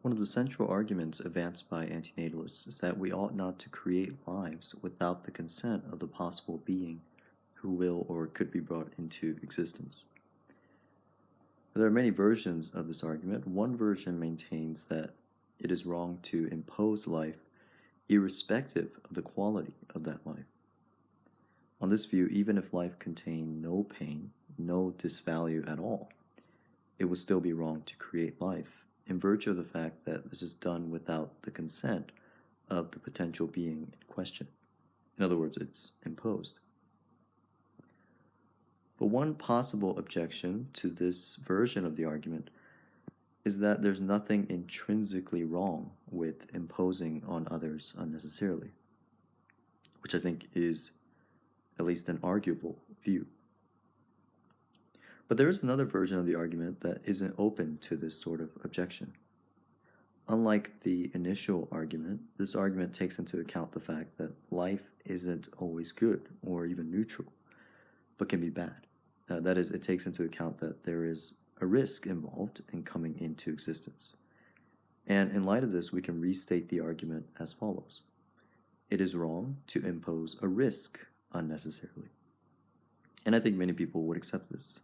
One of the central arguments advanced by antinatalists is that we ought not to create lives without the consent of the possible being who will or could be brought into existence. There are many versions of this argument. One version maintains that it is wrong to impose life irrespective of the quality of that life. On this view, even if life contained no pain, no disvalue at all, it would still be wrong to create life, in virtue of the fact that this is done without the consent of the potential being in question. In other words, it's imposed. But one possible objection to this version of the argument is that there's nothing intrinsically wrong with imposing on others unnecessarily, which I think is at least an arguable view. But there is another version of the argument that isn't open to this sort of objection. Unlike the initial argument, this argument takes into account the fact that life isn't always good or even neutral, but can be bad. That is, it takes into account that there is a risk involved in coming into existence. And in light of this, we can restate the argument as follows. It is wrong to impose a risk unnecessarily. And I think many people would accept this.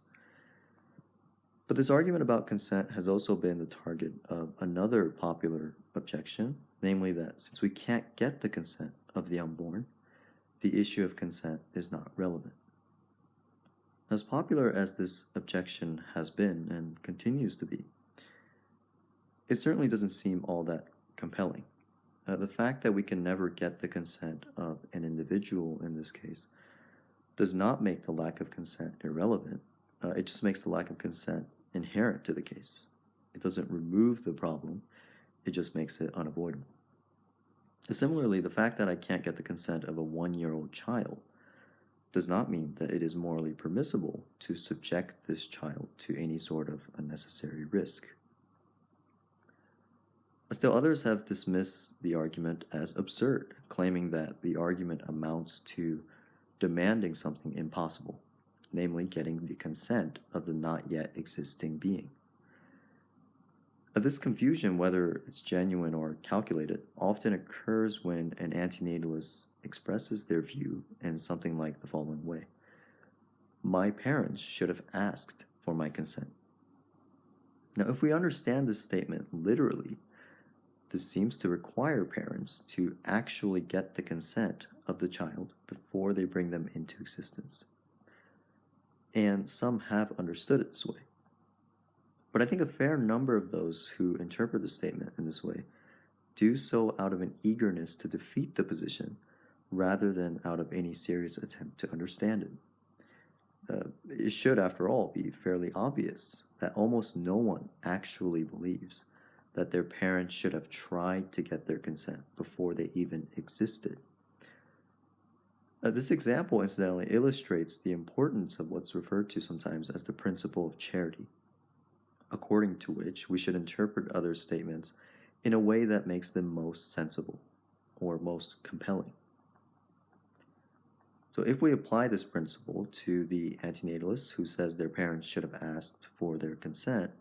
But this argument about consent has also been the target of another popular objection, namely that since we can't get the consent of the unborn, the issue of consent is not relevant. As popular as this objection has been and continues to be, it certainly doesn't seem all that compelling. The fact that we can never get the consent of an individual in this case does not make the lack of consent irrelevant. It just makes the lack of consent inherent to the case. It doesn't remove the problem, it just makes it unavoidable. Similarly, the fact that I can't get the consent of a 1-year-old child does not mean that it is morally permissible to subject this child to any sort of unnecessary risk. Still, others have dismissed the argument as absurd, claiming that the argument amounts to demanding something impossible, namely getting the consent of the not yet existing being. This confusion, whether it's genuine or calculated, often occurs when an antinatalist expresses their view in something like the following way. My parents should have asked for my consent. Now, if we understand this statement literally, this seems to require parents to actually get the consent of the child before they bring them into existence. And some have understood it this way. But I think a fair number of those who interpret the statement in this way do so out of an eagerness to defeat the position rather than out of any serious attempt to understand it. It should, after all, be fairly obvious that almost no one actually believes that their parents should have tried to get their consent before they even existed. This example, incidentally, illustrates the importance of what's referred to sometimes as the principle of charity, according to which we should interpret others' statements in a way that makes them most sensible or most compelling. So if we apply this principle to the antinatalist who says their parents should have asked for their consent,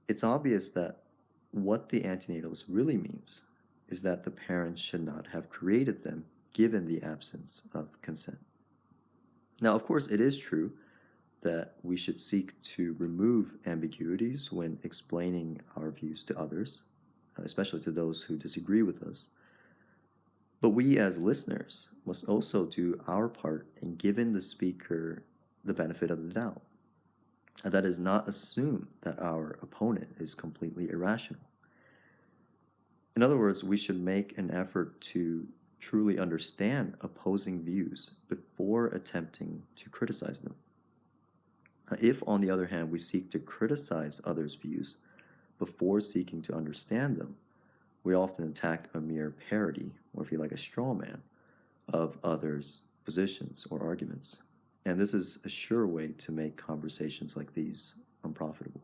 it's obvious that what the antinatalist really means is that the parents should not have created them given the absence of consent. Now, of course, it is true that we should seek to remove ambiguities when explaining our views to others, especially to those who disagree with us. But we as listeners must also do our part in giving the speaker the benefit of the doubt. That is, not assume that our opponent is completely irrational. In other words, we should make an effort to truly understand opposing views before attempting to criticize them. If, on the other hand, we seek to criticize others' views before seeking to understand them, we often attack a mere parody, or if you like, a straw man, of others' positions or arguments. And this is a sure way to make conversations like these unprofitable.